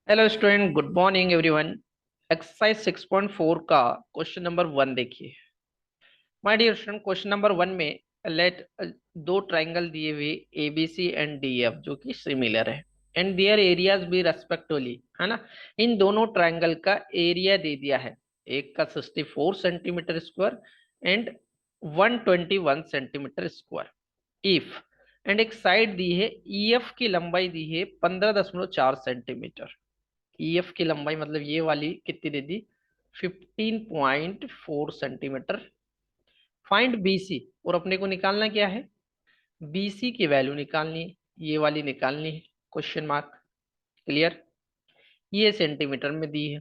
Hello student, good morning everyone. Exercise 6.4 का question number 1 देखिए। My dear student, question number 1 में let दो triangle दिए हुए A B C and D F जो कि सिमिलर है एंड देयर एरियाज भी रेस्पेक्टिवली, है ना। इन दोनों ट्रायंगल का एरिया दे दिया है। एक का 64 centimetre square and 121 centimetre square. If and एक साइड दी है, ई एफ की लंबाई दी है 15.4 सेंटीमीटर। ईएफ की लंबाई मतलब ये वाली कितनी दे दी, 15.4 सेंटीमीटर। फाइंड बीसी, और अपने को निकालना क्या है, बीसी की वैल्यू निकालनी है, ये वाली निकालनी है। Question mark. क्लियर। ये सेंटीमीटर में दी है,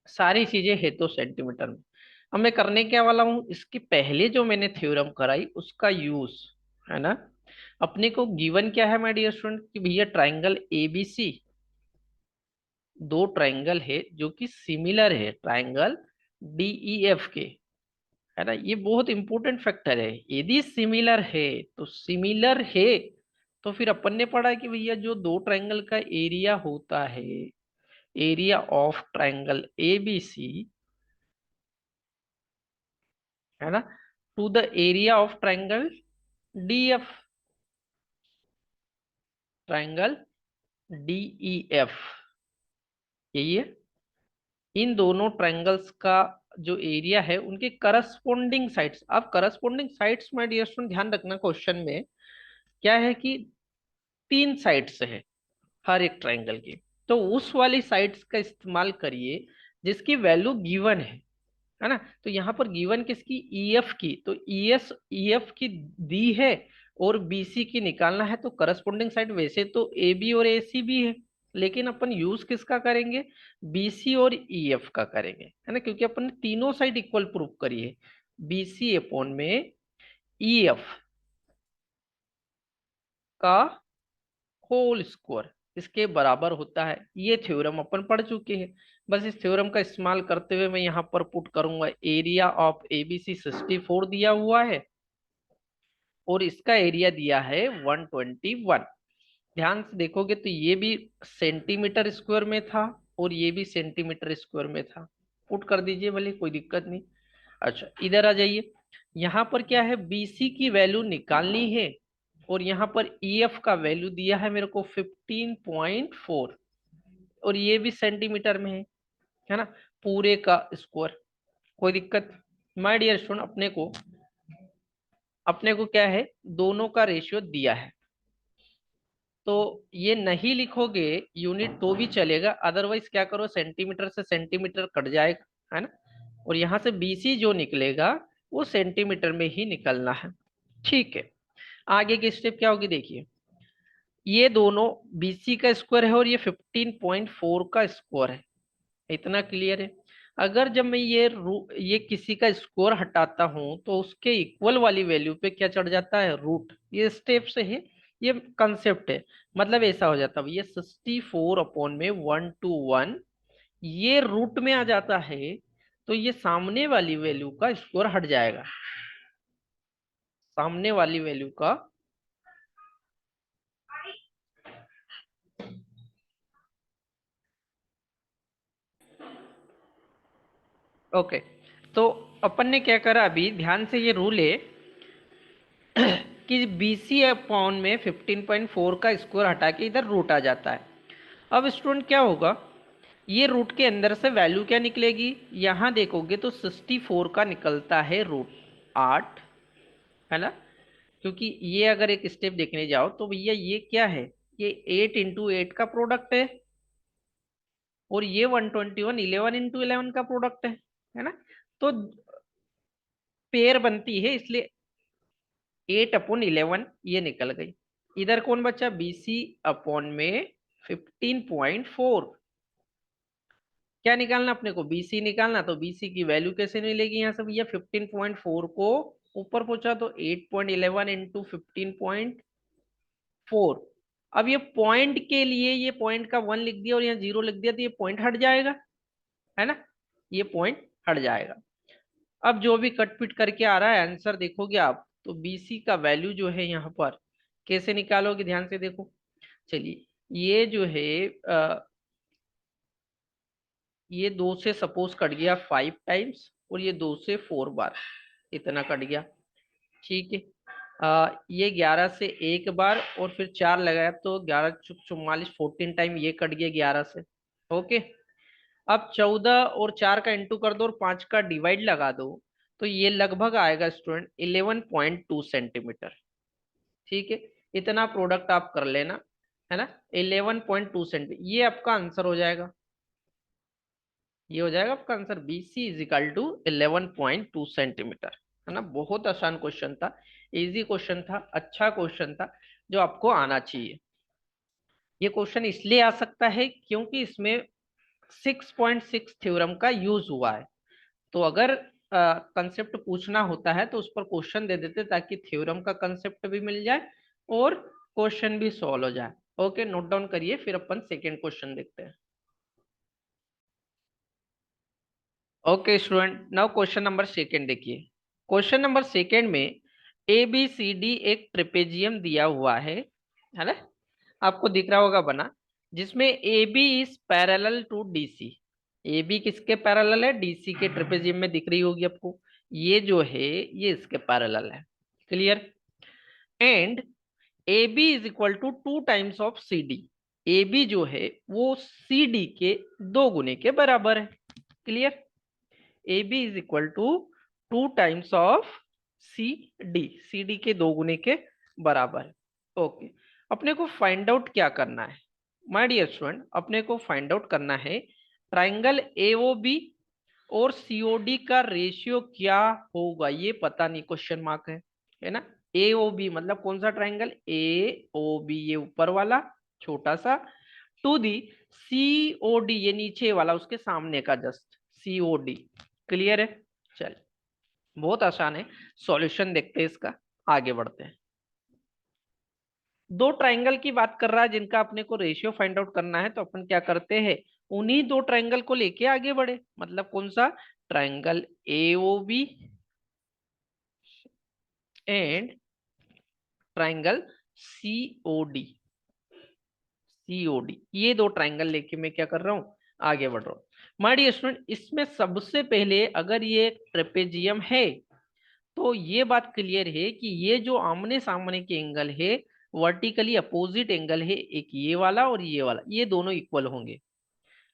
सारी चीजें है तो सेंटीमीटर में। अब मैं करने क्या वाला हूं, इसकी पहले जो मैंने थ्योरम कराई उसका यूज, है ना। अपने को गिवन क्या है माय डियर स्टूडेंट कि भैया ट्राइंगल एबीसी, दो ट्रायंगल है जो कि सिमिलर है ट्रायंगल डीईएफ के, है ना। ये बहुत इंपॉर्टेंट फैक्टर है। यदि सिमिलर है तो सिमिलर है, तो फिर अपन ने पढ़ा कि भैया जो दो ट्रायंगल का एरिया होता है, एरिया ऑफ ट्रायंगल एबीसी, है ना, to the area of triangle DF, triangle DEF, यही है। इन दोनों ट्रायंगल्स का जो एरिया है उनके करस्पोंडिंग साइड्स, अब करस्पोंडिंग साइड्स में डियर स्टूडेंट ध्यान रखना, क्वेश्चन में क्या है कि तीन साइड्स है हर एक ट्रायंगल की। तो उस वाली साइड्स का इस्तेमाल करिए जिसकी वैल्यू गिवन है ना। तो यहाँ पर गिवन किसकी, ईएफ की, तो ईएफ की दी है और बीसी की निकालना है। तो करस्पोंडिंग साइड वैसे तो ए बी और ए सी भी है, लेकिन अपन यूज किसका करेंगे, बीसी और ईएफ का करेंगे, है ना, क्योंकि अपन ने तीनों साइड इक्वल प्रूफ करी है। बीसी अपॉन में ईएफ का होल स्क्वायर इसके बराबर होता है। ये थ्योरम अपन पढ़ चुके हैं। बस इस थ्योरम का इस्तेमाल करते हुए मैं यहाँ पर पुट करूंगा, एरिया ऑफ एबीसी 64 दिया हुआ है और इसका एरिया दिया है 121। ध्यान से देखोगे तो ये भी सेंटीमीटर स्क्वायर में था और ये भी सेंटीमीटर स्क्वायर में था। पुट कर दीजिए भले, कोई दिक्कत नहीं। अच्छा, इधर आ जाइए। यहाँ पर क्या है, बीसी की वैल्यू निकालनी है और यहाँ पर ईएफ का वैल्यू दिया है मेरे को 15.4, और ये भी सेंटीमीटर में है ना, पूरे का स्क्वायर। कोई दिक्कत। माय डियर स्टूडेंट, अपने को क्या है, दोनों का रेशियो दिया है। तो ये नहीं लिखोगे यूनिट तो भी चलेगा, अदरवाइज क्या करो, सेंटीमीटर से सेंटीमीटर कट जाएगा, है ना। और यहां से बीसी जो निकलेगा वो सेंटीमीटर में ही निकलना है। ठीक है। आगे की स्टेप क्या होगी देखिए। ये दोनों बीसी का स्क्वायर है और ये 15.4 का स्क्वायर है। इतना क्लियर है। अगर जब मैं ये किसी का स्क्वायर हटाता हूं तो उसके इक्वल वाली वैल्यू पे क्या चढ़ जाता है, रूट। ये स्टेप से है, ये कंसेप्ट है। मतलब ऐसा हो जाता है, ये 64 अपॉन में 121, ये रूट में आ जाता है। तो ये सामने वाली वैल्यू का स्क्वायर हट जाएगा, सामने वाली वैल्यू का। ओके। तो अपन ने क्या करा, अभी ध्यान से ये रूल है कि बीसी अपॉन में 15.4 का स्क्वायर हटा के इधर रूट आ जाता है। अब स्टूडेंट क्या होगा, ये रूट के अंदर से वैल्यू क्या निकलेगी, यहां देखोगे तो 64 का निकलता है रूट 8, है ना। क्योंकि ये अगर एक स्टेप देखने जाओ तो भैया ये क्या है, ये 8 इंटू 8 का प्रोडक्ट है और ये 121 11 इंटू 11 का प्रोडक्ट है ना। तो पेयर बनती है, इसलिए 8/11 ये निकल गई। इधर कौन बचा, बीसी अपॉन में 15.4। क्या निकालना अपने को, बीसी निकालना। तो बीसी की वैल्यू कैसे मिलेगी, यहाँ से भैया 15.4 को ऊपर पहुंचा तो 8.11 इंटू 15.4। अब ये पॉइंट के लिए ये पॉइंट का 1 लिख दिया और यहाँ 0 लिख दिया तो ये पॉइंट हट जाएगा, है ना। ये पॉइंट हट जाएगा। अब जो भी कटपिट करके आ रहा है आंसर देखोगे आप, तो बीसी का वैल्यू जो है यहाँ पर कैसे निकालोगे, ध्यान से देखो। चलिए, ये जो है ये 2 से सपोज कट गया 5 टाइम्स और ये 2 से 4 बार, इतना कट गया। ठीक है, ये 11 से एक बार और फिर 4 लगाया तो 11 चुक 44, 14 टाइम ये कट गया 11 से। ओके, अब 14 और 4 का इंटू कर दो और 5 का डिवाइड लगा दो, तो ये लगभग आएगा स्टूडेंट 11.2 सेंटीमीटर। ठीक है, इतना प्रोडक्ट आप कर लेना, है ना। 11.2 सेंटीमीटर ये आपका आंसर हो जाएगा, ये हो जाएगा आपका answer. BC is equal to 11.2 centimetre, है ना। बहुत आसान क्वेश्चन था, इजी क्वेश्चन था, अच्छा क्वेश्चन था, जो आपको आना चाहिए। ये क्वेश्चन इसलिए आ सकता है क्योंकि इसमें 6.6 थ्योरम का यूज हुआ है। तो अगर कंसेप्ट पूछना होता है तो उस पर क्वेश्चन दे देते ताकि थ्योरम का कंसेप्ट भी मिल जाए और क्वेश्चन भी सॉल्व हो जाए। ओके, नोट डाउन करिए, फिर अपन सेकेंड क्वेश्चन देखते हैं। Okay student, now question number second देखिए। क्वेश्चन नंबर सेकेंड में ABCD एक ट्रेपेजियम दिया हुआ है ना, आपको दिख रहा होगा बना, जिसमें AB is parallel to DC। AB किसके पैरेलल है? DC के ट्रेपेजियम में दिख रही होगी आपको, ये जो है ये इसके पैरेलल है। Clear? And AB is equal to 2 times of CD। AB जो है वो CD के 2 गुने के बराबर है। Clear? AB is equal to 2 times of CD के 2 गुने के बराबर है। ओके, अपने को फाइंड आउट क्या करना है माय डियर स्टूडेंट? अपने को फाइंड आउट करना है ट्राइंगल AOB और COD का रेशियो क्या होगा, ये पता नहीं, क्वेश्चन मार्क है ना। AOB मतलब कौन सा ट्राइंगल? AOB, ये ऊपर वाला छोटा सा, टू दी COD ये नीचे वाला, उसके सामने का जस्ट COD। क्लियर है? चल, बहुत आसान है, सॉल्यूशन देखते हैं इसका, आगे बढ़ते हैं। दो ट्राइंगल की बात कर रहा है जिनका अपने को रेशियो फाइंड आउट करना है, तो अपन क्या करते हैं, उन्हीं दो ट्राइंगल को लेके आगे बढ़े। मतलब कौन सा? Triangle AOB and triangle COD। ये दो ट्राइंगल लेके मैं क्या कर रहा हूँ, आगे बढ़ रहा हूँ। माय डियर स्टूडेंट, इसमें सबसे पहले अगर ये ट्रेपेजियम है तो ये बात क्लियर है कि ये जो आमने सामने के एंगल है, वर्टिकली अपोजिट एंगल है, एक ये वाला और ये वाला, ये दोनों इक्वल होंगे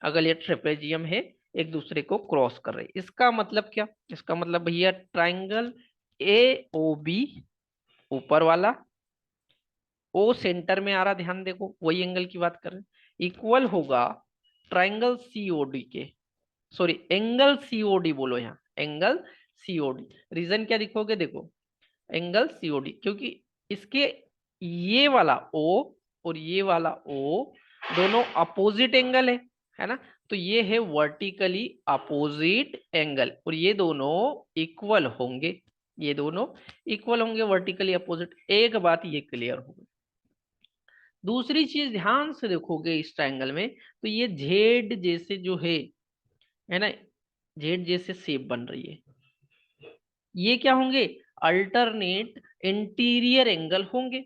अगर ये ट्रेपेजियम है, एक दूसरे को क्रॉस कर रहे। इसका मतलब क्या? इसका मतलब भैया ट्राइंगल AOB ऊपर वाला, O सेंटर में आ रहा, ध्यान देखो, वही एंगल की बात कर रहे हैं, इक्वल होगा ट्राइंगल COD के, सॉरी एंगल COD बोलो यहाँ, एंगल COD। रीजन क्या लिखोगे? देखो, एंगल COD क्योंकि इसके ये वाला O और ये वाला O दोनों अपोजिट एंगल है ना। तो ये है वर्टिकली अपोजिट एंगल और ये दोनों इक्वल होंगे, ये दोनों इक्वल होंगे, वर्टिकली अपोजिट। एक बात ये क्लियर हो गई। दूसरी चीज ध्यान से देखोगे इस ट्रायंगल में, तो ये जेड जैसे जो है ना, जेड जैसे शेप बन रही है, ये क्या होंगे? अल्टरनेट इंटीरियर एंगल होंगे।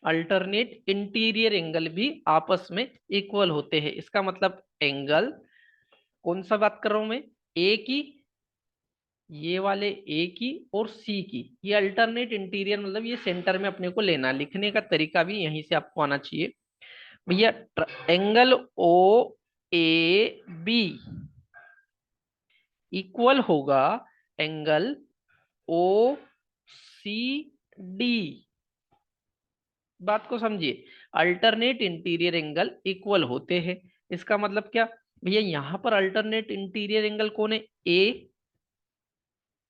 अल्टरनेट इंटीरियर एंगल भी आपस में इक्वल होते हैं। इसका मतलब एंगल कौन सा बात कर रहा हूं मैं? ए की, ये वाले ए की और सी की, ये अल्टरनेट इंटीरियर मतलब ये सेंटर में अपने को लेना। लिखने का तरीका भी यहीं से आपको आना चाहिए भैया। एंगल OAB इक्वल होगा एंगल OCD। बात को समझिए, अल्टरनेट इंटीरियर एंगल इक्वल होते हैं। इसका मतलब क्या भैया? यहां पर अल्टरनेट इंटीरियर एंगल कौन है? A,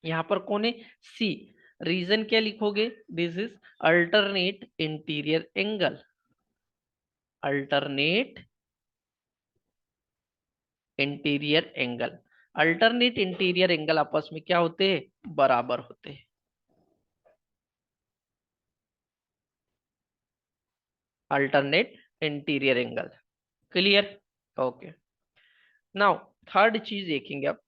यहां पर कौन है? C। रीजन क्या लिखोगे? This is alternate interior angle, alternate interior angle. Alternate interior angle आपस में क्या होते हैं? बराबर होते हैं। Alternate interior angle. Clear? Okay, now third चीज देखेंगे अब।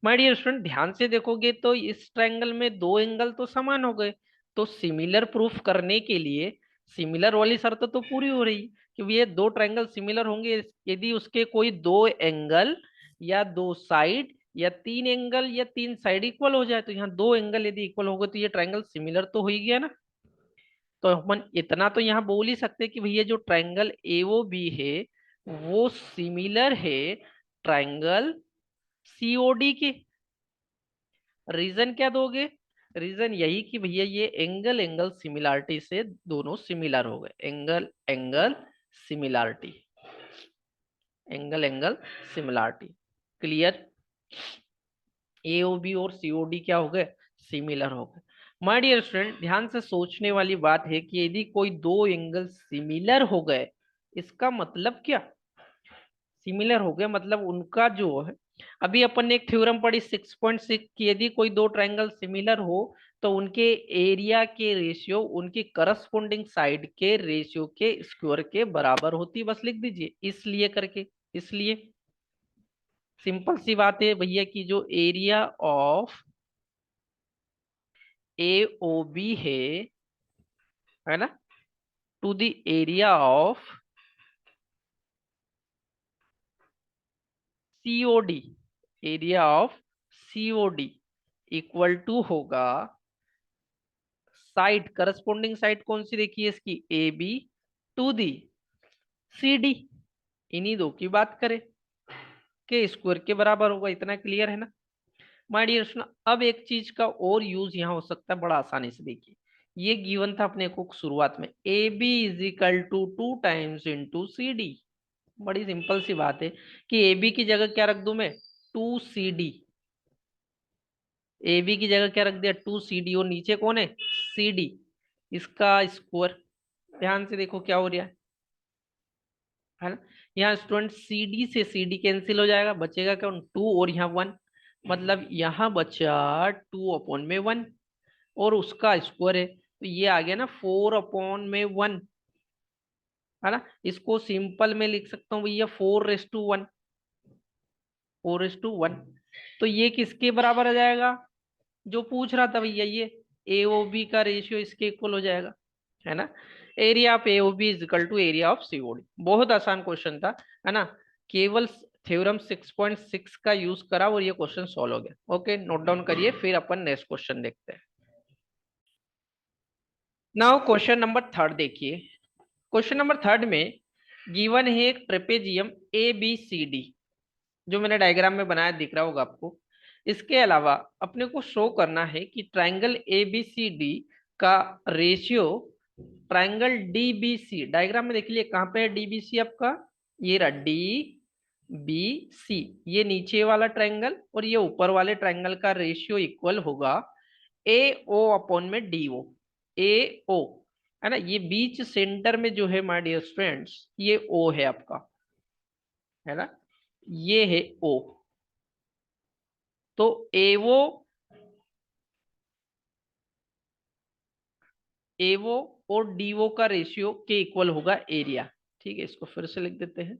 माय डियर स्टूडेंट, ध्यान से देखोगे तो इस ट्रायंगल में दो एंगल तो समान हो गए, तो सिमिलर प्रूफ करने के लिए सिमिलर वाली शर्त तो पूरी हो रही कि ये दो ट्रायंगल सिमिलर होंगे यदि उसके कोई दो एंगल या दो साइड या तीन एंगल या तीन साइड इक्वल हो जाए। तो यहाँ दो एंगल यदि इक्वल हो गए तो ये ट्रायंगल सिमिलर तो हो ही गया ना। तो अपन इतना तो यहाँ बोल ही सकते हैं कि भैया जो ट्रायंगल एओबी है वो सिमिलर है ट्रायंगल सीओडी के। रीजन क्या दोगे? रीजन यही कि भैया ये एंगल एंगल सिमिलरिटी से दोनों सिमिलर हो गए। Angle angle similarity, angle angle similarity. Clear? AOB और सीओडी क्या हो गए? सिमिलर हो गए। माय डियर स्टूडेंट, ध्यान से सोचने वाली बात है कि यदि कोई दो एंगल सिमिलर हो गए, इसका मतलब क्या? सिमिलर हो गए मतलब उनका जो है, अभी अपन ने एक थ्योरम पढ़ी 6.6 कि यदि कोई दो ट्रायंगल सिमिलर हो तो उनके एरिया के रेशियो उनकी करस्पोंडिंग साइड के रेशियो के स्क्वायर के बराबर होती। बस लिख दीजिए इसलिए करके। इसलिए सिंपल सी बात है भैया कि जो area of A O B है ना, to the area of COD, area of COD equal to होगा साइड, करस्पोंडिंग साइड कौन सी देखिए इसकी, A B to the C D. इन्हीं दो की बात करें के स्क्वायर के बराबर होगा। इतना क्लियर है ना माय डियर स्टूडेंट? अब एक चीज का और यूज यहाँ हो सकता है बड़ा आसानी से। देखिए ये गिवन था अपने को शुरुआत में, A B is equal to 2 times into C D. बड़ी सिंपल सी बात है कि ए बी की जगह क्या रख दूं मैं, 2 CD। ए बी की जगह क्या रख दिया, 2 CD, और नीचे कौन है, सी डी। इसका स्क्वायर, ध्यान से देखो क्या हो रहा है ना। यहाँ स्टूडेंट सी डी से सी डी कैंसिल हो जाएगा, बचेगा क्या, 2 और यहाँ 1। मतलब यहाँ बचा 2/1 और उसका स्क्वायर है तो ये आ गया ना 4/1 है ना। इसको सिंपल में लिख सकता हूँ भैया 4:1, 4:1। तो ये किसके बराबर आ जाएगा, जो पूछ रहा था भैया, ये ए ओ बी का रेशियो इसके इक्वल हो जाएगा, है ना। Area of A O B is equal to area of COD. बहुत आसान क्वेश्चन था, है ना। केवल थ्योरम 6.6 का यूज करा और ये क्वेश्चन सॉल्व हो गया। ओके, नोट डाउन करिए, फिर अपन नेक्स्ट क्वेश्चन देखते हैं। नाउ क्वेश्चन नंबर थर्ड देखिए। क्वेश्चन नंबर थर्ड में गिवन है एक trapezium A B C D, जो मैंने डायग्राम में बनाया दिख रहा होगा आपको। इसके अलावा अपने को शो करना है कि triangle A B C D का ratio triangle D B C, diagram में देख लिए कहाँ पे है डी बी सी आपका, ये रहा डी बी सी। ये नीचे वाला ट्राइंगल और ये ऊपर वाले ट्राइंगल का रेशियो इक्वल होगा ए ओ अपॉन में डी ओ। ए ओ है ना, ये बीच सेंटर में जो है माय डियर फ्रेंड्स, ये ओ है आपका, है ना, ये है ओ। तो एवो, एवो और डीवो का रेशियो के इक्वल होगा एरिया। ठीक है, इसको फिर से लिख देते हैं,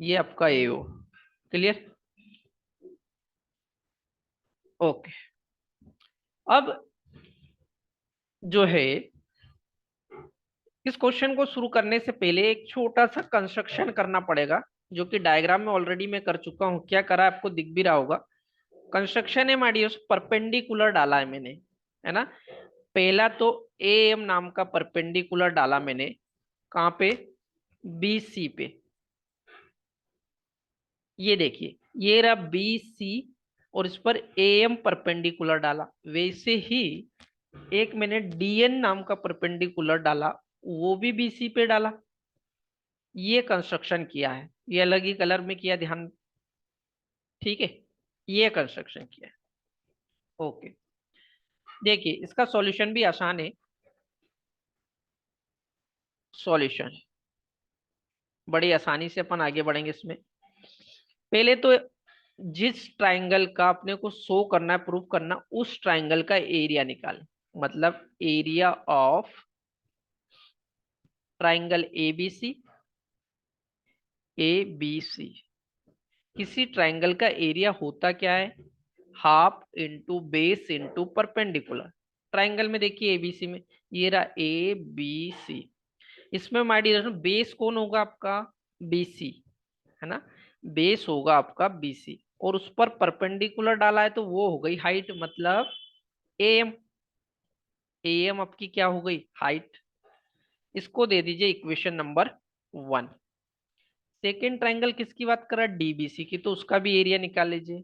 ये आपका एओ। क्लियर? ओके। अब जो है इस क्वेश्चन को शुरू करने से पहले एक छोटा सा कंस्ट्रक्शन करना पड़ेगा, जो कि डायग्राम में ऑलरेडी मैं कर चुका हूं। क्या करा है आपको दिख भी रहा होगा। कंस्ट्रक्शन है माडियोस, परपेंडिकुलर डाला है मैंने, है ना। पहला तो ए एम नाम का परपेंडिकुलर डाला मैंने, कहाँ पे, बी सी पे। ये देखिए ये रहा बी सी और इस पर ए एम परपेंडिकुलर डाला। वैसे ही एक मैंने डीएन नाम का परपेंडिकुलर डाला, वो भी बीसी पे डाला। ये कंस्ट्रक्शन किया है, ये अलग ही कलर में किया, ध्यान। ठीक है, ये कंस्ट्रक्शन किया है। ओके, देखिए इसका सॉल्यूशन भी आसान है। सॉल्यूशन बड़ी आसानी से अपन आगे बढ़ेंगे इसमें। पहले तो जिस ट्राइंगल का अपने को शो करना है, प्रूव करना, उस ट्राइंगल का एरिया निकाल। मतलब area of triangle A B C, A B C, किसी ट्राइंगल का एरिया होता क्या है, half into base into perpendicular. Triangle में देखिए एबीसी में, ये रहा ए बी सी, इसमें माय डियर बेस कौन होगा आपका, बीसी, है ना, बेस होगा आपका बीसी, और उस पर परपेंडिकुलर डाला है तो वो हो गई हाइट, मतलब एम, एम आपकी क्या हो गई, हाइट। इसको दे दीजिए इक्वेशन नंबर 1। सेकेंड ट्राइंगल किसकी बात कर रहा है, डीबीसी की, तो उसका भी एरिया निकाल लीजिए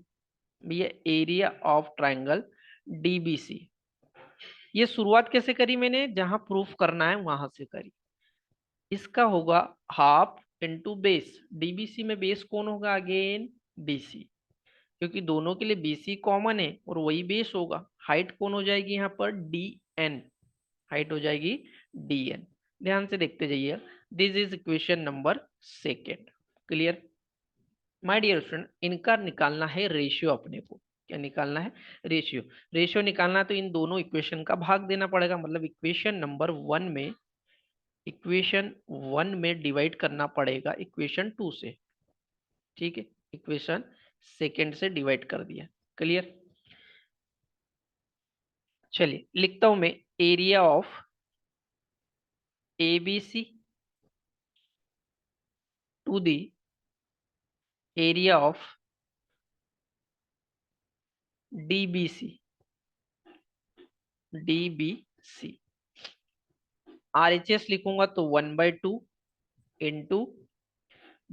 भैया, एरिया ऑफ ट्राइंगल डीबीसी। ये शुरुआत कैसे करी मैंने, जहां प्रूफ करना है वहां से करी। इसका होगा हाफ इंटू बेस, डीबीसी में बेस कौन होगा, अगेन बीसी, क्योंकि दोनों के लिए बीसी कॉमन है और वही बेस होगा। हाइट कौन हो जाएगी यहाँ पर, डी एन, हाइट हो जाएगी डी एन। ध्यान से देखते जाइए, this is equation number second. Clear my dear student, इनका निकालना है रेशियो अपने को। क्या निकालना है, रेशियो। रेशियो निकालना है तो इन दोनों इक्वेशन का भाग देना पड़ेगा, मतलब इक्वेशन वन में डिवाइड करना पड़ेगा इक्वेशन टू से। ठीक है, इक्वेशन सेकेंड से डिवाइड कर दिया। क्लियर, चलिए लिखता हूं मैं, area of ABC to the area of DBC, DBC. RHS लिखूंगा तो 1/2 into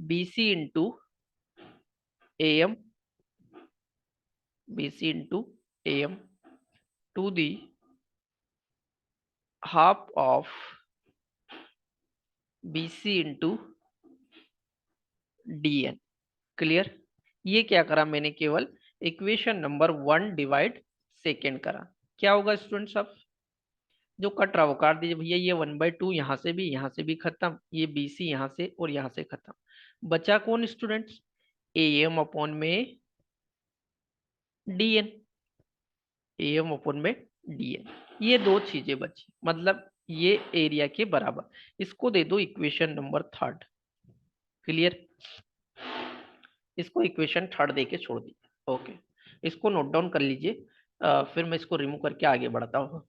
BC into M, BC into M to the half of BC into DN. Clear, ये क्या करा मैंने, केवल इक्वेशन नंबर 1 डिवाइड सेकेंड करा। क्या होगा स्टूडेंट सब, जो कट रहा वो काट दीजिए भैया, ये 1/2 यहाँ से भी खत्म, ये बीसी यहाँ से और यहाँ से खत्म। बचा कौन स्टूडेंट्स, एम अपॉन में डीएन, एम अपॉन में डीएन, ये दो चीजें बची, मतलब ये एरिया के बराबर। इसको दे दो इक्वेशन नंबर थर्ड। क्लियर, इसको इक्वेशन थर्ड दे के छोड़ दीजिए। ओके, इसको नोट डाउन कर लीजिए, फिर मैं इसको रिमूव करके आगे बढ़ता हूँ।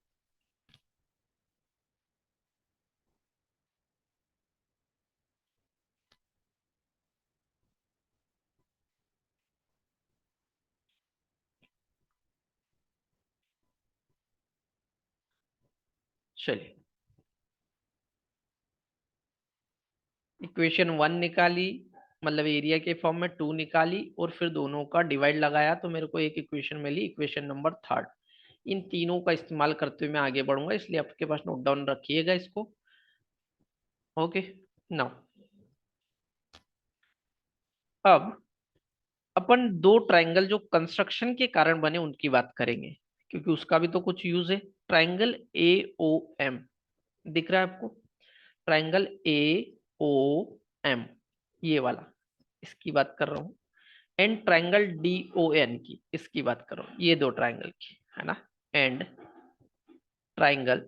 चलिए, इक्वेशन 1 निकाली, मतलब एरिया के फॉर्म में 2 निकाली, और फिर दोनों का डिवाइड लगाया तो मेरे को एक इक्वेशन मिली, इक्वेशन नंबर थर्ड। इन तीनों का इस्तेमाल करते हुए मैं आगे बढ़ूंगा, इसलिए आपके पास नोट डाउन रखिएगा इसको। ओके, नाउ अब अपन दो ट्राइंगल जो कंस्ट्रक्शन के कारण बने उनकी बात करेंगे, क्योंकि उसका भी तो कुछ यूज है। ट्राइंगल ए ओ एम दिख रहा है आपको, ट्राइंगल ए ओ एम, ये वाला, इसकी बात कर रहा हूँ। And triangle D O N की, इसकी बात कर रहा हूँ, ये दो ट्राइंगल की, है ना। And triangle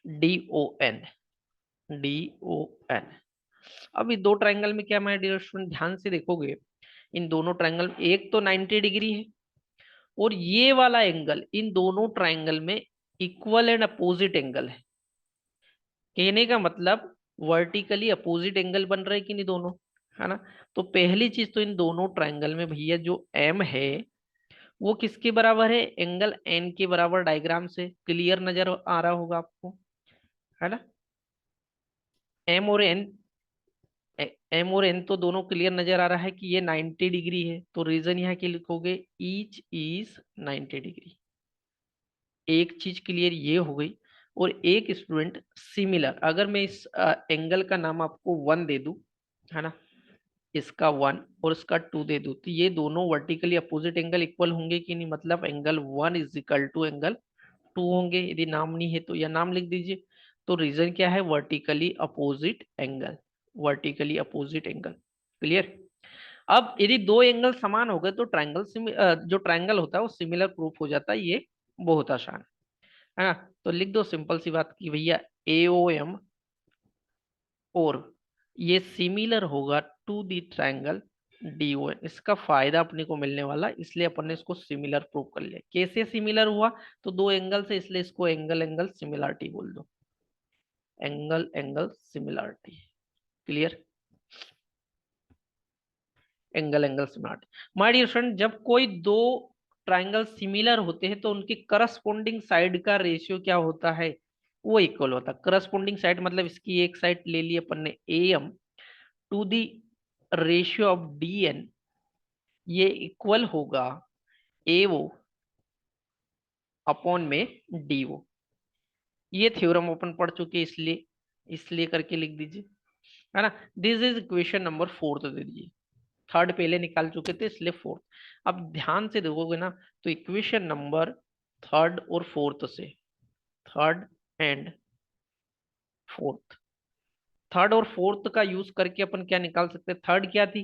D O N, D O N. अब ये दो ट्राइंगल में क्या, मैं डियर स्टूडेंट ध्यान से देखोगे, इन दोनों ट्राइंगल में एक तो 90 डिग्री है, और ये वाला एंगल इन दोनों ट्राइंगल में इक्वल एंड अपोजिट एंगल है। कहने का मतलब वर्टिकली अपोजिट एंगल बन रहे कि नहीं दोनों, है ना। तो पहली चीज तो इन दोनों ट्राइंगल में भैया जो एम है वो किसके बराबर है, एंगल एन के बराबर। डायग्राम से क्लियर नजर आ रहा होगा आपको, है ना। एम और एन, एम और एन तो दोनों क्लियर नजर आ रहा है कि ये 90 डिग्री है, तो रीजन यहाँ के लिखोगे ईच इज 90 डिग्री। एक चीज क्लियर ये हो गई। और एक स्टूडेंट सिमिलर, अगर मैं इस एंगल का नाम आपको 1 दे दूं, है ना, इसका 1 और इसका 2 दे दूं, तो ये दोनों वर्टिकली अपोजिट एंगल इक्वल होंगे कि नहीं, मतलब angle 1 is equal to angle 2 होंगे। यदि नाम नहीं है तो यह नाम लिख दीजिए। तो रीजन क्या है, vertically opposite angle, vertically opposite angle. Clear, अब यदि दो एंगल समान हो गए तो जो ट्राइंगल होता है वो सिमिलर प्रूफ हो जाता है। ये बहुत आसान है ना। तो लिख दो सिंपल सी बात की भैया, ए ओ एम और ये सिमिलर होगा to the triangle D O N. इसका फायदा अपने को मिलने वाला, इसलिए अपन ने इसको सिमिलर प्रूव कर लिया। कैसे सिमिलर हुआ, तो दो एंगल से, इसलिए इसको एंगल एंगल सिमिलरिटी बोल दो। Angle angle similarity. Clear? Angle angle similarity. My dear friend, जब कोई दो ट्राइंगल सिमिलर होते हैं तो उनकी करस्पॉन्डिंग साइड का रेशियो क्या होता है? वो इक्वल होता है। करस्पॉन्डिंग साइड मतलब इसकी एक साइड ले ली अपन ने AM to the ratio of DN, ये इक्वल होगा AO अपॉन में DO। ये थ्योरम अपन पढ़ चुके इसलिए इसलिए करके लिख दीजिए, है ना। दिस इज इक्वेशन नंबर 4 दे दीजिए। थर्ड पहले निकाल चुके थे इसलिए फोर्थ। अब ध्यान से देखोगे ना तो इक्वेशन नंबर थर्ड और फोर्थ से, थर्ड एंड फोर्थ, थर्ड और फोर्थ का यूज करके अपन क्या निकाल सकते हैं? थर्ड क्या थी?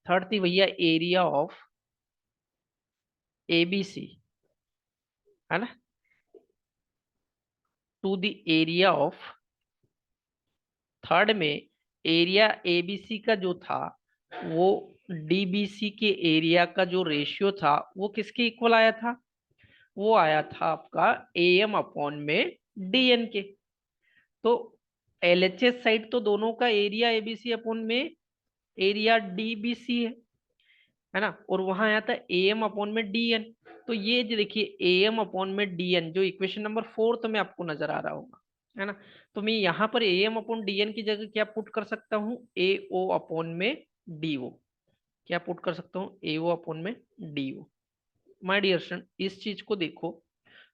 थर्ड थी भैया एरिया ऑफ ABC, है ना, to the area of. Third में एरिया ABC का जो था वो DBC के एरिया का जो रेशियो था वो किसके इक्वल आया था? वो आया था आपका AM अपॉन में DN के। तो LHS साइड तो दोनों का एरिया ABC अपॉन में एरिया DBC है ना, और वहां आया था AM अपॉन में DN। तो ये जो देखिए AM अपॉन में DN जो इक्वेशन नंबर 4 में आपको नजर आ रहा होगा, है ना। तो मैं यहाँ पर AM अपॉन DN की जगह क्या पुट कर सकता हूँ? AO अपॉन में DO। क्या पुट कर सकता हूँ? AO अपॉन में DO। माय डियर स्टूडेंट, इस चीज को देखो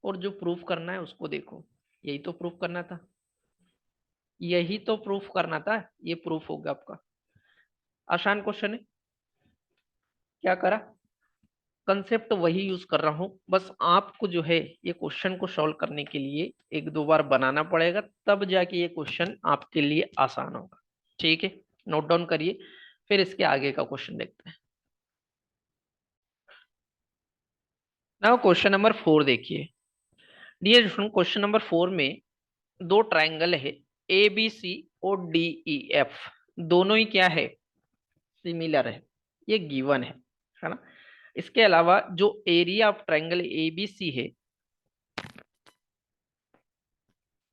और जो प्रूफ करना है उसको देखो। यही तो प्रूफ करना था, यही तो प्रूफ करना था। ये प्रूफ होगा आपका। आसान क्वेश्चन है। क्या करा? कंसेप्ट वही यूज कर रहा हूं, बस आपको जो है ये क्वेश्चन को सॉल्व करने के लिए एक दो बार बनाना पड़ेगा, तब जाके ये क्वेश्चन आपके लिए आसान होगा। ठीक है, नोट डाउन करिए, फिर इसके आगे का क्वेश्चन देखते हैं। ना क्वेश्चन नंबर 4 देखिए। डियर स्टूडेंट, क्वेश्चन नंबर 4 में दो ट्राइंगल है ABC और DEF, दोनों ही क्या है? सिमिलर है। ये गिवन है ना। इसके अलावा जो एरिया ऑफ ट्राइंगल ABC है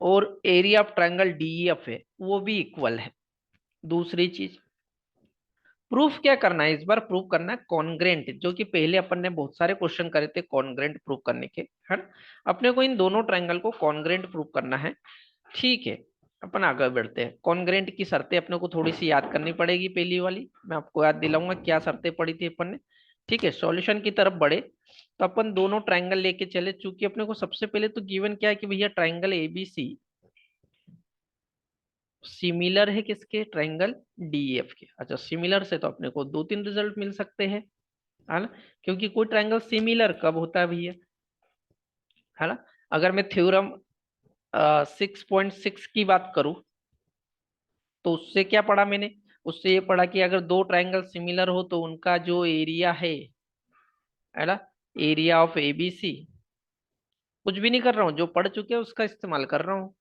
और एरिया ऑफ ट्राइंगल DEF है वो भी इक्वल है। दूसरी चीज, प्रूफ क्या करना है? इस बार प्रूफ करना है कॉन्ग्रेंट, जो कि पहले अपन ने बहुत सारे क्वेश्चन करे थे कॉन्ग्रेंट प्रूफ करने के, है ना। अपने को इन दोनों ट्राइंगल को कॉन्ग्रेंट प्रूफ करना है। ठीक है, अपन आगे बढ़ते हैं। कॉन्ग्रेंट की शर्तें अपने को थोड़ी सी याद करनी पड़ेगी। पहली वाली मैं आपको याद दिलाऊंगा क्या शर्तें पड़ी थी अपन ने। ठीक है, सॉल्यूशन की तरफ बढ़े तो अपन दोनों ट्राइंगल लेके चले। चूंकि अपने को सबसे पहले तो गिवन क्या है कि भैया ट्राइंगल ABC सिमिलर है किसके? ट्राइंगल DEF के। अच्छा, सिमिलर से तो अपने को दो तीन रिजल्ट मिल सकते हैं, है ना। क्योंकि कोई ट्राइंगल सिमिलर कब होता है भैया? है ना। अगर मैं थ्योरम 6.6 की बात करूं तो उससे क्या पढ़ा मैंने? उससे ये पढ़ा कि अगर दो ट्राइंगल सिमिलर हो तो उनका जो एरिया है ना, एरिया ऑफ ABC, कुछ भी नहीं कर रहा हूँ, जो पढ़ चुके हैं उसका इस्तेमाल कर रहा हूँ,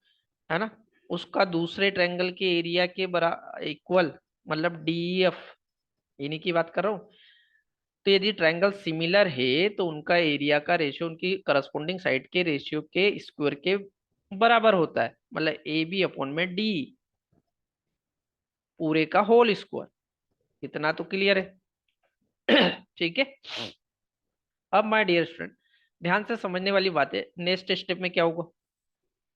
है ना, उसका दूसरे ट्रायंगल के एरिया के बरा इक्वल, मतलब DEF, इन्हीं की बात कर रहा हूँ। तो यदि ट्रायंगल सिमिलर है तो उनका एरिया का रेशियो उनकी करस्पॉन्डिंग साइड के रेशियो के स्क्वायर के बराबर होता है, मतलब AB अपॉन में D पूरे का होल स्क्वायर। इतना तो क्लियर है। ठीक है। अब माय डियर स्टूडेंट, ध्यान से समझने वाली बात है। नेक्स्ट स्टेप में क्या होगा?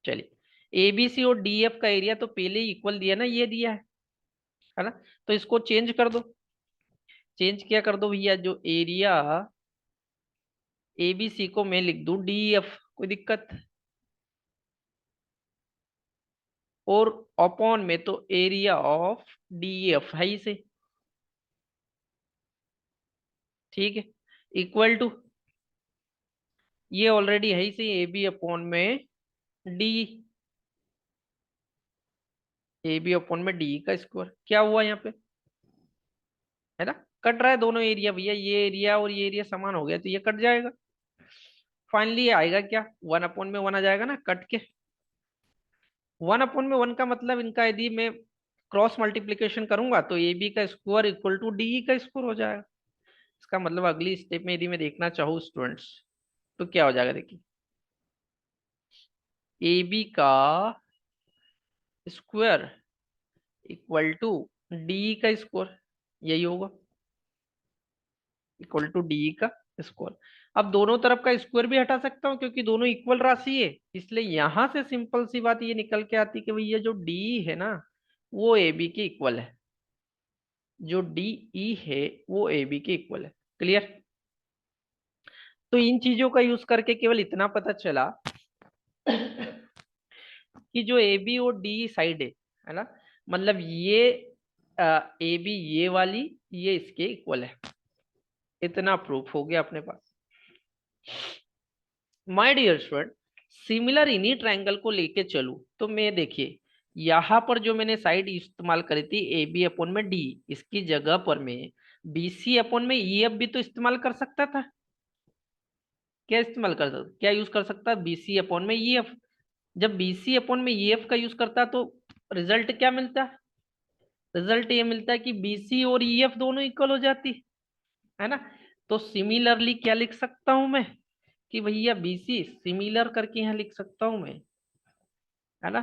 चलिए, ABC और DF का एरिया तो पहले ही इक्वल दिया ना, ये दिया है ना। तो इसको चेंज कर दो। चेंज क्या कर दो भैया? जो एरिया ABC को मैं लिख दूं DEF, कोई दिक्कत? और अपॉन में तो एरिया ऑफ DEF है ही से, ठीक है, इक्वल टू, ये ऑलरेडी है ही से AB अपॉन में D, AB अपॉन में D का स्क्वायर। क्या हुआ यहाँ पे? है ना, कट रहा है दोनों एरिया भैया, ये एरिया और ये एरिया समान हो गया तो ये कट जाएगा। फाइनली आएगा क्या? 1 अपॉन में 1 आ जाएगा ना कट के। 1 अपॉन में 1 का मतलब इनका यदि मैं क्रॉस मल्टीप्लीकेशन करूंगा तो AB का स्क्वायर इक्वल टू DE का स्क्वायर हो जाएगा। इसका मतलब अगली स्टेप में यदि मैं देखना चाहूँ स्टूडेंट्स तो क्या हो जाएगा? देखिए, AB का स्क्वायर इक्वल टू डी का स्क्वायर, यही होगा, इक्वल टू डी का स्क्वायर। अब दोनों तरफ का स्क्वायर भी हटा सकता हूँ क्योंकि दोनों इक्वल राशि है, इसलिए यहां से सिंपल सी बात ये निकल के आती कि भैया जो डी है ना वो ए बी के इक्वल है, जो डी ई है वो ए बी के इक्वल है। क्लियर? तो इन चीजों का यूज करके केवल इतना पता चला कि जो ए बी और डी साइड है ना, मतलब ये ए बी ये वाली ये इसके इक्वल है, इतना प्रूफ हो गया अपने पास। माय डियर स्टूडेंट, सिमिलर इन्हीं ट्रायंगल को लेके चलूं तो मैं देखिए यहां पर जो मैंने साइड इस्तेमाल करी थी ए बी अपॉन में डी, इसकी जगह पर मैं बी सी अपॉन में ई एफ भी तो इस्तेमाल कर सकता था। क्या इस्तेमाल कर सकता, क्या यूज कर सकता, बी सी अपॉन में ई एफ। जब बी सी अपॉन में ई एफ का यूज करता तो रिजल्ट क्या मिलता, रिजल्ट ये मिलता है कि बी सी और ई एफ दोनों इक्वल हो जाती है ना। तो सिमिलरली क्या लिख सकता हूं मैं कि भैया बी सी सिमिलर करके यहां लिख सकता हूं मैं, है ना।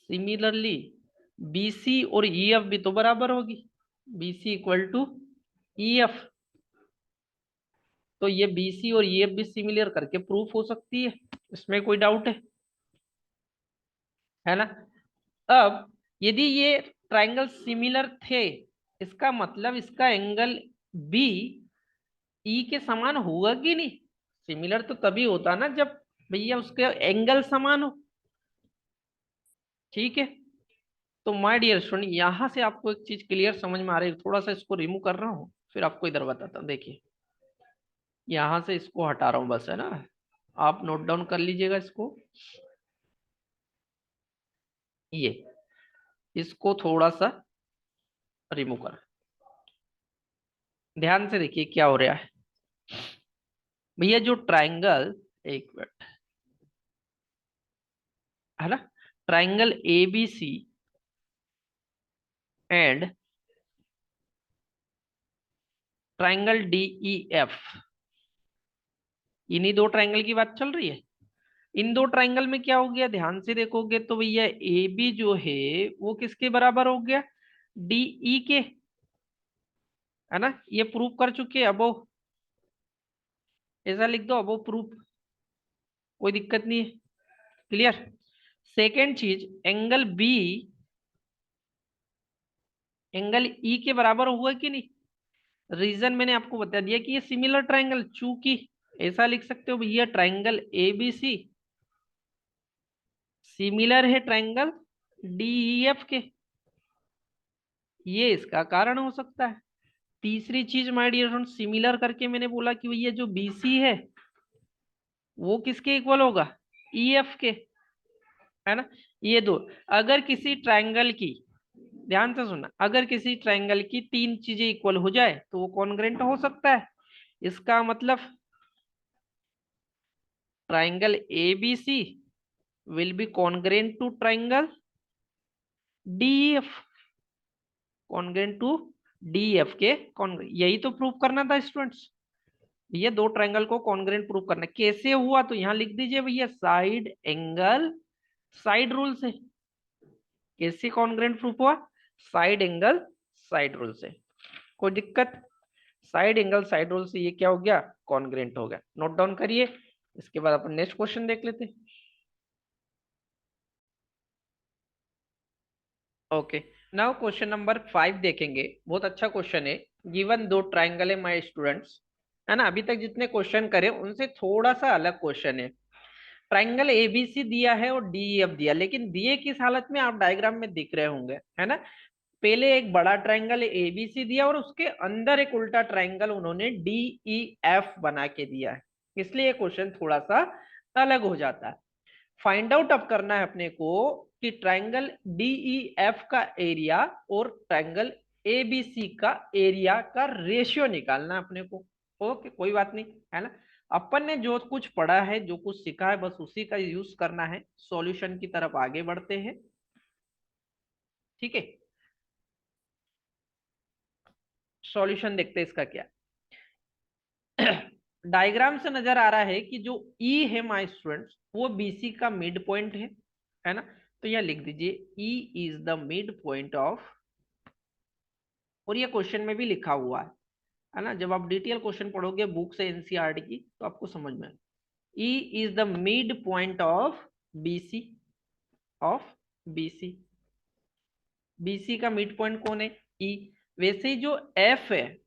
सिमिलरली बी सी और ई एफ भी तो बराबर होगी, B C equal to E F. तो ये बी सी और ई एफ भी सिमिलर करके प्रूफ हो सकती है, इसमें कोई डाउट है ना। अब यदि ये ट्रायंगल सिमिलर थे, इसका मतलब इसका एंगल बी ई के समान होगा कि नहीं। सिमिलर तो तभी होता ना जब भैया उसके एंगल समान हो। ठीक है, तो माय डियर स्टूडेंट यहां से आपको एक चीज क्लियर समझ में आ रही है, थोड़ा सा इसको रिमूव कर रहा हूं फिर आपको इधर बताता हूं। देखिए यहां से इसको हटा रहा हूं बस, है ना। आप नोट डाउन कर लीजिएगा इसको, ये इसको थोड़ा सा रिमूव कर, ध्यान से देखिए क्या हो रहा है भैया। जो ट्राइंगल, एक मिनट, है ना, triangle A B C and triangle D E F, इन्हीं दो ट्राइंगल की बात चल रही है। इन दो ट्राइंगल में क्या हो गया, ध्यान से देखोगे तो भैया ए बी जो है वो किसके बराबर हो गया, डी ई के, है ना। ये प्रूफ कर चुके, अब ऐसा लिख दो, अब प्रूफ, कोई दिक्कत नहीं है। क्लियर? सेकेंड चीज, एंगल बी एंगल ई के बराबर हुआ कि नहीं। रीजन मैंने आपको बता दिया कि ये सिमिलर ट्राइंगल, चूंकि ऐसा लिख सकते हो भैया triangle A B C similar है ट्राइंगल डी ई एफ के, ये इसका कारण हो सकता है। तीसरी चीज माय डियर फ्रेंड, सिमिलर करके मैंने बोला कि भैया जो बी सी है वो किसके इक्वल होगा, ई एफ के, है ना। ये दो, अगर किसी ट्राइंगल की, ध्यान से सुनना, अगर किसी ट्राइंगल की तीन चीजें इक्वल हो जाए तो वो कॉन्ग्रेंट हो सकता है। इसका मतलब triangle A B C will be congruent to triangle D F, congruent to D F के कॉन्ग्रेंट, यही तो प्रूव करना था स्टूडेंट्स। ये दो ट्राइंगल को कॉन्ग्रेंट प्रूव करना कैसे हुआ, तो यहां लिख दीजिए भैया साइड एंगल साइड रूल से। कैसे कॉन्ग्रेंट प्रूफ हुआ, साइड एंगल साइड रूल से। कोई दिक्कत, साइड एंगल साइड रूल से ये क्या हो गया, कॉन्ग्रेंट हो गया। नोट डाउन करिए, इसके बाद अपन नेक्स्ट क्वेश्चन देख लेते हैं। ओके, नाउ क्वेश्चन नंबर 5 देखेंगे, बहुत अच्छा क्वेश्चन है। गिवन दो ट्राइंगल है माय स्टूडेंट्स, है ना, अभी तक जितने क्वेश्चन करे उनसे थोड़ा सा अलग क्वेश्चन है। ट्राइंगल एबीसी दिया है और डी एफ दिया, लेकिन दिए किस हालत में आप डायग्राम में दिख रहे होंगे, है ना। पहले एक बड़ा ट्राइंगल एबीसी दिया और उसके अंदर एक उल्टा ट्राइंगल उन्होंने डी ई एफ बना के दिया है, इसलिए ये क्वेश्चन थोड़ा सा अलग हो जाता है। फाइंड आउट अब करना है अपने को कि ट्राइंगल डीई एफ का एरिया और ट्राइंगल एबीसी का एरिया का रेशियो निकालना है अपने को। ओके, कोई बात नहीं, है ना। अपन ने जो कुछ पढ़ा है, जो कुछ सीखा है, बस उसी का यूज करना है। सॉल्यूशन की तरफ आगे बढ़ते हैं, ठीक है। सॉल्यूशन देखते हैं इसका क्या। डायग्राम से नजर आ रहा है कि जो ई है माय स्टूडेंट्स वो बीसी का मिड पॉइंट है ना। तो यह लिख दीजिए ई is the mid point of, और ये क्वेश्चन में भी लिखा हुआ है ना, जब आप डिटेल क्वेश्चन पढ़ोगे बुक से एनसीईआरटी की तो आपको समझ में, E is the mid point of BC, of BC. BC का मिड पॉइंट कौन है? ई। वैसे ही जो एफ है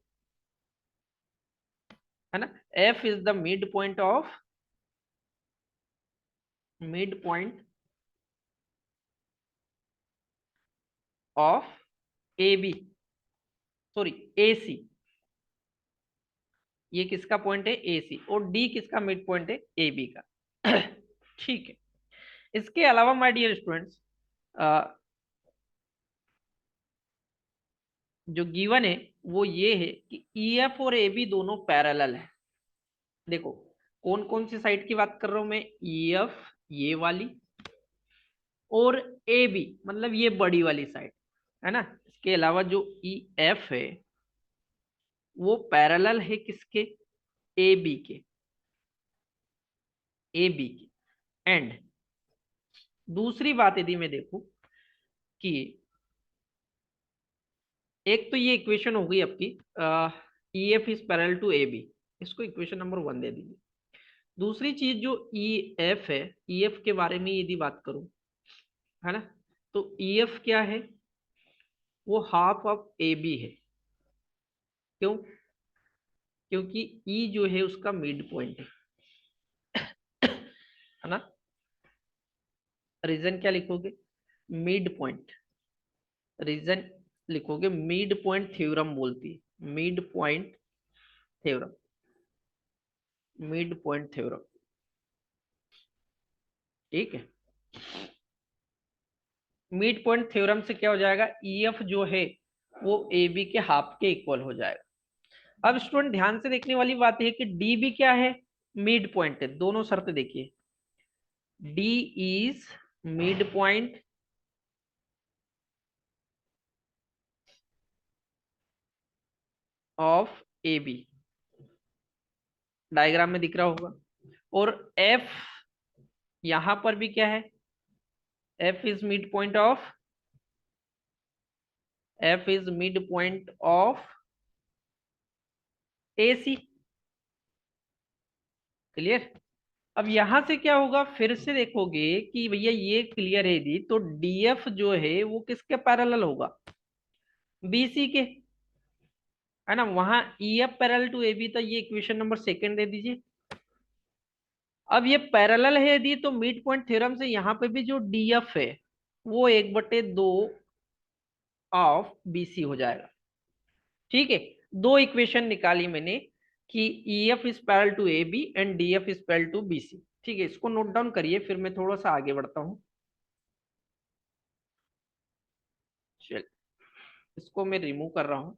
ना, F is the mid point of, mid point of A B, sorry A C. ये किसका पॉइंट है? ए सी। और डी किसका मिड पॉइंट है? ए बी का। ठीक है। इसके अलावा माय डियर स्टूडेंट्स, जो गिवन है वो ये है कि ई एफ और ए बी दोनों पैरेलल है। देखो कौन कौन सी साइड की बात कर रहा हूं मैं? ई एफ, ये वाली, और ए बी मतलब ये बड़ी वाली साइड, है ना। इसके अलावा जो ई एफ है वो पैरेलल है किसके? ए बी के, ए बी के। एंड दूसरी बात यदि मैं देखूं कि एक तो ये इक्वेशन हो गई आपकी, E F is parallel to A B, इसको इक्वेशन नंबर 1 दे दीजिए। दूसरी चीज जो ई एफ है, ई एफ के बारे में यदि बात करूं, है ना, तो ई एफ क्या है? वो हाफ ऑफ ए बी है। क्यों? क्योंकि ई जो है उसका मिड पॉइंट है ना। रीजन क्या लिखोगे? Mid point. रीजन लिखोगे मिड पॉइंट थ्योरम बोलती है, mid point theorem, mid point theorem. ठीक है। मिड पॉइंट थ्योरम से क्या हो जाएगा? ई एफ जो है वो ए बी के हाफ के इक्वल हो जाएगा। अब स्टूडेंट ध्यान से देखने वाली बात है कि डी भी क्या है? मिड पॉइंट है। दोनों शर्त देखिए, D is mid point of A B, diagram में दिख रहा होगा। और एफ यहां पर भी क्या है? F is mid point of, F is mid point of A C. Clear? अब यहां से क्या होगा? फिर से देखोगे कि भैया ये क्लियर है दी, तो डीएफ जो है वो किसके पैरेलल होगा? बीसी के, है ना। वहां E F parallel to A B था, ये इक्वेशन नंबर 2 दे दीजिए। अब ये पैरेलल है यदि, तो मिड पॉइंट थ्योरम से यहाँ पे भी जो डीएफ है वो 1/2 ऑफ बीसी हो जाएगा। ठीक है। दो इक्वेशन निकाली मैंने कि E F is parallel to A B and D F is parallel to B C. ठीक है, इसको नोट डाउन करिए, फिर मैं थोड़ा सा आगे बढ़ता हूँ। चल, इसको मैं रिमूव कर रहा हूँ।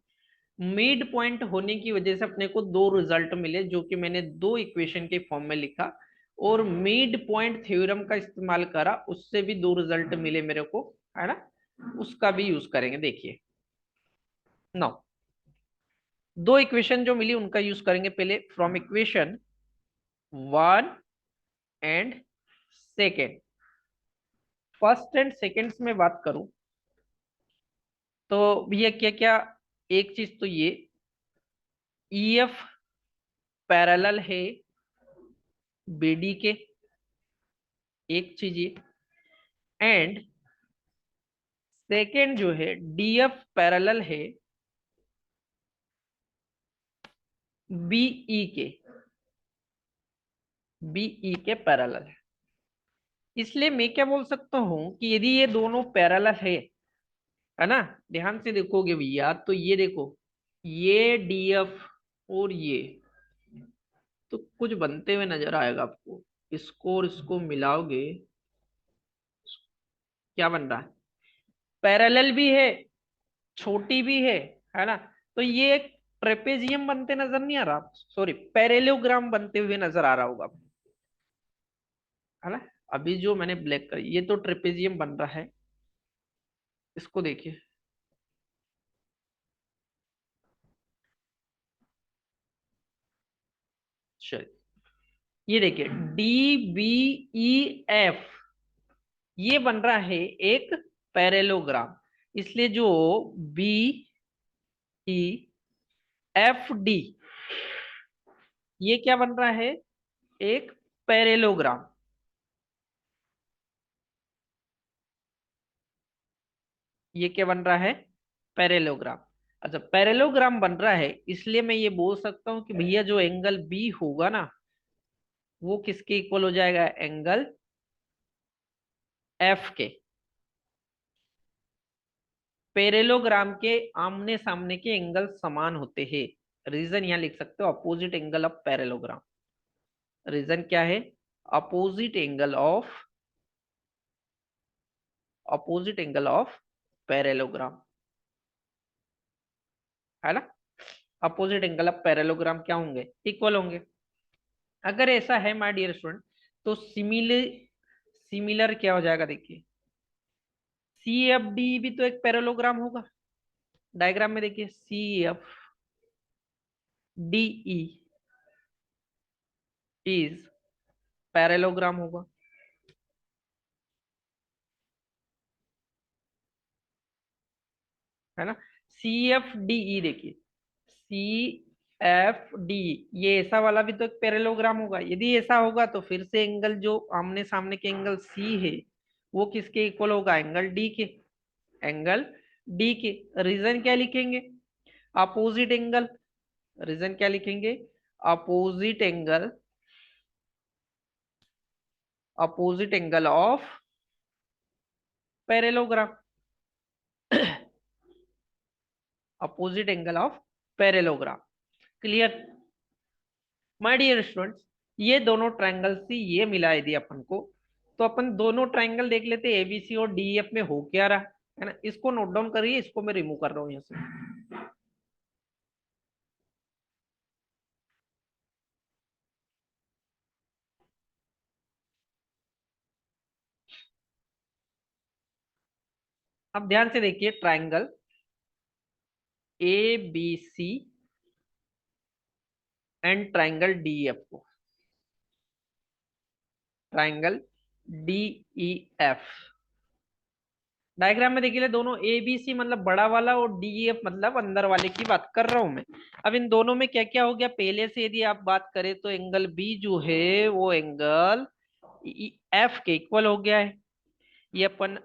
मिड पॉइंट होने की वजह से अपने को दो रिजल्ट मिले, जो कि मैंने दो इक्वेशन के फॉर्म में लिखा, और मिड पॉइंट थ्योरम का इस्तेमाल करा, उससे भी दो रिजल्ट मिले मेरे को, है ना। उसका भी यूज करेंगे। देखिए नाउ, दो इक्वेशन जो मिली उनका यूज करेंगे। पहले from equation 1 and second, first and seconds में बात करूं तो भैया क्या क्या, एक चीज तो ये ई एफ पैरेलल है बीडी के, एक चीज ये। एंड सेकेंड जो है डीएफ पैरेलल है बीई के, बीई के पैरेलल है। इसलिए मैं क्या बोल सकता हूं कि यदि ये दोनों पैरेलल है ना, ध्यान से देखोगे भैया तो ये देखो, ये डीएफ और ये तो कुछ बनते हुए नजर आएगा आपको। इसको और इसको मिलाओगे, क्या बन रहा है? पैरेलल भी है, छोटी भी है ना। तो ये एक ट्रेपेजियम बनते नजर नहीं आ रहा? सॉरी, पैरेलोग्राम बनते हुए नजर आ रहा होगा आपको, है ना। अभी जो मैंने ब्लैक कर, ये तो ट्रेपेजियम बन रहा है। इसको देखिए, चलिए ये देखिए डी बी ई एफ, ये बन रहा है एक पैरेलोग्राम, इसलिए जो बी ई एफ डी, ये क्या बन रहा है, एक पैरेलोग्राम। ये क्या बन रहा है, पैरेलोग्राम। अच्छा, पैरेलोग्राम बन रहा है, इसलिए मैं ये बोल सकता हूं कि भैया जो एंगल बी होगा ना, वो किसके इक्वल हो जाएगा, एंगल एफ के। पैरेलोग्राम के आमने सामने के एंगल समान होते हैं। रीजन यहां लिख सकते हो, opposite angle of parallelogram. Reason क्या है, opposite angle of, opposite angle of parallelogram, है ना। अपोजिट एंगल ऑफ पैरेलोग्राम क्या होंगे, इक्वल होंगे। अगर ऐसा है माय डियर स्टूडेंट, तो सिमिलर, सिमिलर क्या हो जाएगा, देखिए सी एफ डी भी तो एक पैरेलोग्राम होगा। डायग्राम में देखिए, C F D E is parallelogram होगा, है ना। सी एफ डी ई देखिए, सी एफ डी, ये ऐसा वाला भी तो एक पैरेलोग्राम होगा। यदि ऐसा होगा तो फिर से एंगल जो आमने सामने के एंगल सी है, वो किसके इक्वल होगा, एंगल डी के, एंगल डी के। रीजन क्या लिखेंगे, अपोजिट एंगल। रीजन क्या लिखेंगे, opposite angle, opposite angle of parallelogram, opposite angle of parallelogram. Clear my dear students. ये दोनों ट्रायंगल से ये मिला दिया अपन को, तो अपन दोनों ट्रायंगल देख लेते हैं एबीसी और डीएफ में हो क्या रहा है ना। इसको नोट डाउन करिए, इसको मैं रिमूव कर रहा हूं यहाँ से। अब ध्यान से देखिए triangle A B C and triangle DF को, triangle D E F. Diagram में देखिए दोनों ए बी सी मतलब बड़ा वाला और डी एफ मतलब अंदर वाले की बात कर रहा हूं मैं। अब इन दोनों में क्या क्या हो गया, पहले से यदि आप बात करें तो एंगल बी जो है वो एंगल एफ के इक्वल हो गया है। ये अपन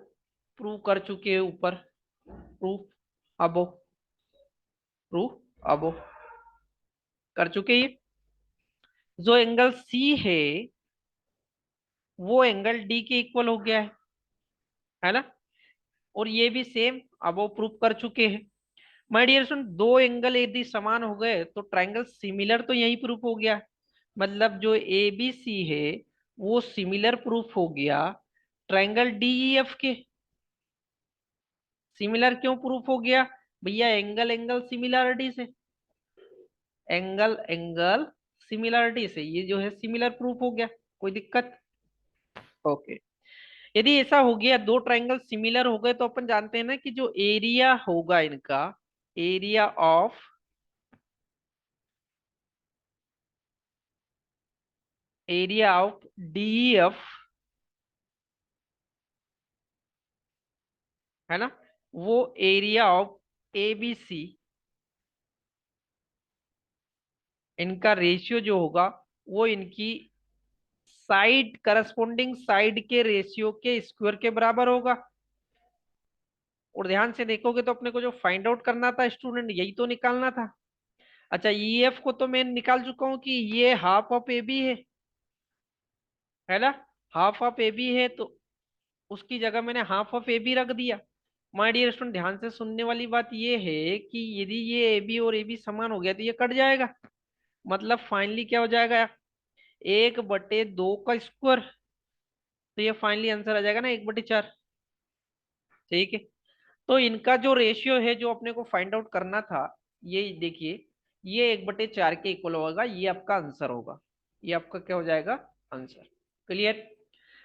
प्रूव कर चुके हैं ऊपर, प्रूफ अबो, प्रूफ अबो कर चुके हैं। जो एंगल सी है वो एंगल डी के इक्वल हो गया है ना। और ये भी सेम अबो प्रूफ कर चुके हैं। माय डियर स्टूडेंट, दो एंगल यदि समान हो गए तो ट्रायंगल सिमिलर तो यही प्रूफ हो गया, मतलब जो ए बी सी है वो सिमिलर प्रूफ हो गया ट्रायंगल डीईएफ के। सिमिलर क्यों प्रूफ हो गया, भैया एंगल एंगल सिमिलरिटी से, एंगल एंगल सिमिलरिटी से ये जो है सिमिलर प्रूफ हो गया। कोई दिक्कत, ओके। यदि ऐसा हो गया दो ट्रायंगल सिमिलर हो गए, तो अपन जानते हैं ना कि जो एरिया होगा इनका, area of, area of DEF, है ना, वो एरिया ऑफ एबीसी, इनका रेशियो जो होगा वो इनकी साइड, करस्पोंडिंग साइड के रेशियो के स्क्वायर के बराबर होगा। और ध्यान से देखोगे तो अपने को जो फाइंड आउट करना था स्टूडेंट, यही तो निकालना था। अच्छा, ईएफ को तो मैं निकाल चुका हूं कि ये हाफ ऑफ ए बी है ना, हाफ ऑफ ए बी है, तो उसकी जगह मैंने हाफ ऑफ ए बी रख दिया। माय डियर स्टूडेंट, ध्यान से सुनने वाली बात ये है कि यदि ये ए बी और ए बी समान हो गया तो ये कट जाएगा, मतलब फाइनली क्या हो जाएगा, 1/2 का स्क्वायर। तो ये फाइनली आंसर आ जाएगा ना 1/4। ठीक है, तो इनका जो रेशियो है जो अपने को फाइंड आउट करना था, ये देखिए, ये 1/4 के इक्वल होगा, ये आपका आंसर होगा। ये आपका क्या हो जाएगा, आंसर। क्लियर।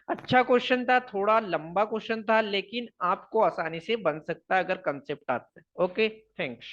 अच्छा क्वेश्चन था, थोड़ा लंबा क्वेश्चन था, लेकिन आपको आसानी से बन सकता है अगर कंसेप्ट आता है। Okay, thanks.